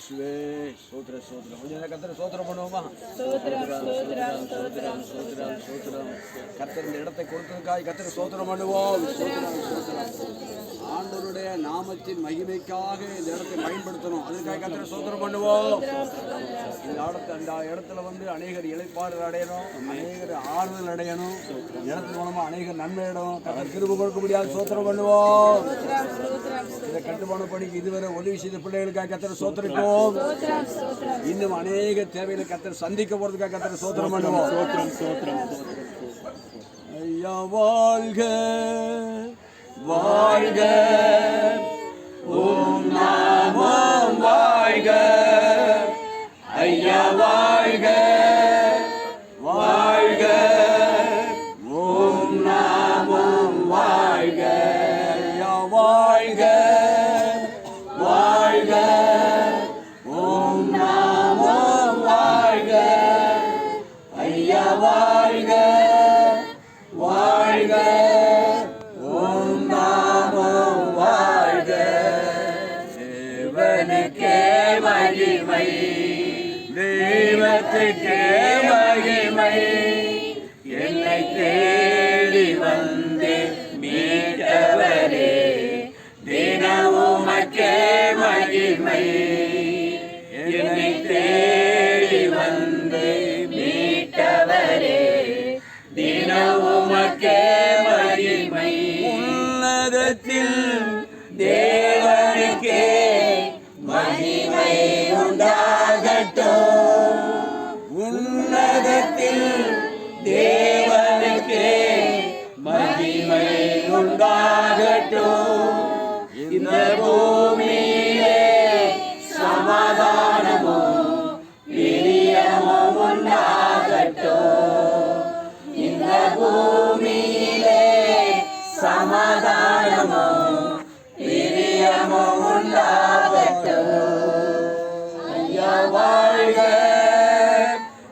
இயேசுவே ஸ்தோத்திரம் ஸ்தோத்திரம். கொஞ்ச நேரம் கர்த்தரை ஸ்தோத்திரம் பண்ணுவோமா? ஸ்தோத்திரம். கர்த்தர் இந்த இடத்தை கொடுத்ததுக்காக கர்த்தரை ஸ்தோத்திரம் பண்ணுவோம். ஆண்டவருடைய நாமத்தின் மகிமைக்காக இந்த இடத்தை பயன்படுத்தணும். அதற்காக கர்த்தரை ஸ்தோத்திரம் பண்ணுவோம். இந்த இடத்துல வந்து அநேகர் இளைப்பாறுதல் அடையணும், அநேகர் ஆறுதல் அடையணும், இடத்தின் மூலமா அநேகர் நன்மை அடையணும். கர்த்தர் கிருபை கொடுக்க முடியாது. ஸ்தோத்திரம் பண்ணுவோம். இதை கட்டுமானப்படிக்கு இதுவரை உதவி செய்த பிள்ளைகளுக்காக கர்த்தரை ஸ்தோத்திரிப்போம். இன்னும் அநேக தேவைகளை கர்த்தர் சந்திக்க போறதுக்காக கர்த்தரை ஸ்தோத்திரம் பண்ணுவோம். ஐயா வாழ்க வாழ்க, ஓம் நாமம் வாழ்க. ஐயா வாழ்க வாழ்க, ஓம் நாமம் வாழ்க. ஐயா வாழ்க வாழ்க, ஓம் நாமம் வாழ்க. ஐயா வாழ்க வாழ்க, ஓம் நாமம் வாழ்க. தேவனுக்கே மகிமை, தெய்வத்துக்கே மகிமை, என்னை தேடி வந்து மீட்டவரே, தினமும் மக்கே மகிமை. என்னை தேடி வந்து மீட்டவரே, தினமும் மக்கே மகிமை. உன்னதத்தில் தேவனுக்கே மகிமை உண்டாகட்டும். உன்னதத்தில் தேவனுக்கே மகிமை உண்டாகட்டும். இந்த பூமியிலே சமாதானமும் பிரியமும் உண்டாகட்டும். இந்த பூமியிலே சமாதானமும் பிரியமும் உண்டாகட்டும். ஐயா வாழ்க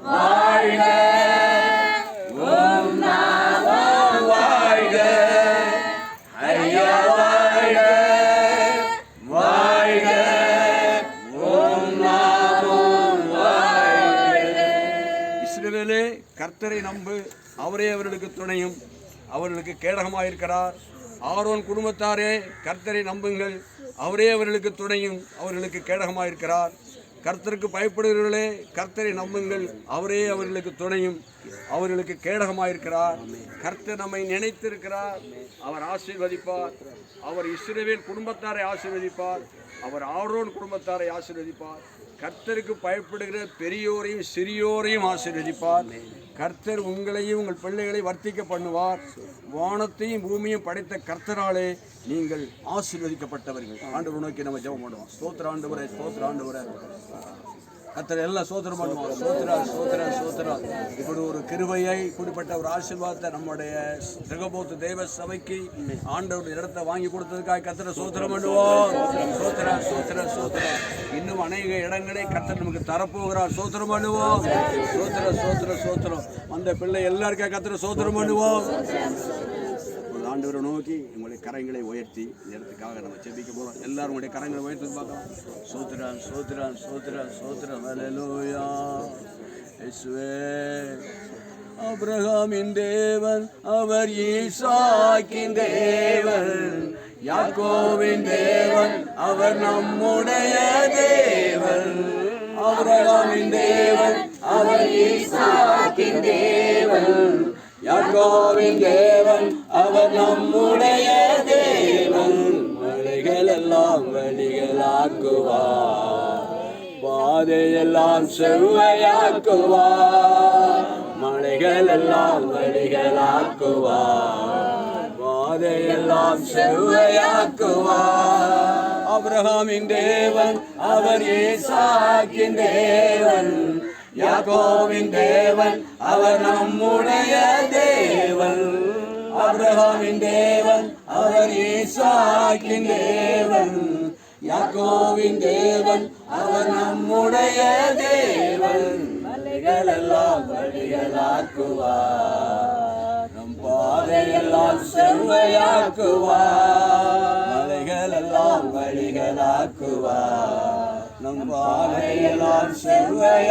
வாழ்க, ஓம் நாமம் வாழ்க. ஐயா வாழ்க வாழ்க, ஓம் நாமம் வாழ்க. இஸ்ரவேலே, கர்த்தரை நம்பு, அவரே அவர்களுக்கு துணையும் அவர்களுக்கு கேடகமாயிருக்கிறார். ஆரோன் குடும்பத்தாரே, கர்த்தரை நம்புங்கள், அவரே அவர்களுக்கு துணையும் அவர்களுக்கு கேடகமாயிருக்கிறார். கர்த்தருக்கு பயப்படுகிறவர்களே, கர்த்தரை நம்புங்கள், அவரே அவர்களுக்கு துணையும் அவர்களுக்கு கேடகமாயிருக்கிறார். கர்த்தர் நம்மை நினைத்திருக்கிறார், அவர் ஆசீர்வதிப்பார். அவர் இஸ்ரவேல் குடும்பத்தாரை ஆசீர்வதிப்பார், அவர் ஆரோன் குடும்பத்தாரை ஆசீர்வதிப்பார். கர்த்தருக்கு பயப்படுகிற பெரியோரையும் சிறியோரையும் ஆசீர்வதிப்பார். கர்த்தர் உங்களையும் உங்கள் பிள்ளைகளை வர்த்திக்க பண்ணுவார். வானத்தையும் பூமியும் படைத்த கர்த்தராலே நீங்கள் ஆசீர்வதிக்கப்பட்டவர்கள். ஆண்டவர் நோக்கி நம்ம ஜெபம் பண்ணுவோம். ஸ்தோத்திர ஆண்டவரே, ஸ்தோத்திர ஆண்டவரே. கர்த்தர் எல்லாம் ஸ்தோத்திரம் பண்ணுவோம். ஸ்தோத்திரா ஸ்தோத்திரா ஸ்தோத்திரா. இப்படி ஒரு கிருபையை, இப்படிப்பட்ட ஒரு ஆசீர்வாதத்தை நம்முடைய ரெகோபோத் தேவ சபைக்கு ஆண்டவருடைய இடத்தை வாங்கி கொடுத்ததுக்காக கர்த்தரை ஸ்தோத்திரம் பண்ணுவோம். ஸ்தோத்திரா ஸ்தோத்திரா ஸ்தோத்திரா. இன்னும் அநேக இடங்களை கர்த்தர் நமக்கு தரப்போகிறார். ஸ்தோத்திரம் பண்ணுவோம். ஸ்தோத்திர ஸ்தோத்திர ஸ்தோத்திரம். அந்த பிள்ளை எல்லாருக்கும் கர்த்தரை ஸ்தோத்திரம் பண்ணுவோம். ஆண்டவரை நோக்கி உங்களுடைய கரங்களை உயர்த்தி இந்த இடத்துக்காக நம்ம ஜெபிக்க போகிறோம். எல்லாரும் உங்களுடைய கரங்களை உயர்த்தி பார்க்கலாம். ஸ்தோத்திரம் ஸ்தோத்திரம் ஸ்தோத்திரம் ஸ்தோத்திரம். ஹல்லேலூயா. இயேசுவே, ஆபிரகாமின் தேவன், அவர் ஈசாக்கின் தேவன், யாக்கோபின் தேவன், அவர் நம்முடைய தேவன். ஆபிரகாமின் தேவன், அவர் ஈசாக்கின் தேவன், யாக்கோபின் தேவன், அவர் நம்முடைய தேவன். மலைகள் எல்லாம் வழிகளாக்குவார், பாதையெல்லாம் செவ்வையாக்குவார். மலைகள் எல்லாம் வழிகளாக்குவார், பாதையெல்லாம் செவ்வையாக்குவார். ஆபிரகாமின் தேவன், அவர் ஈசாக்கின் தேவன், யாக்கோபின் தேவன், அவர் நம்முடைய தேவன். ஆபிரகாமின் தேவன், அவர் ஈசாக்கின் தேவன், யாக்கோபின் தேவன், அவர் நம்முடைய தேவன். மலைகள் எல்லாம் வழிகளாக்குவார், நம் பாதையெல்லாம் செவ்வையாக்குவார். மலைகள் எல்லாம் வழிகளாக்குவார், நம் பாதையெல்லாம் செவ்வையா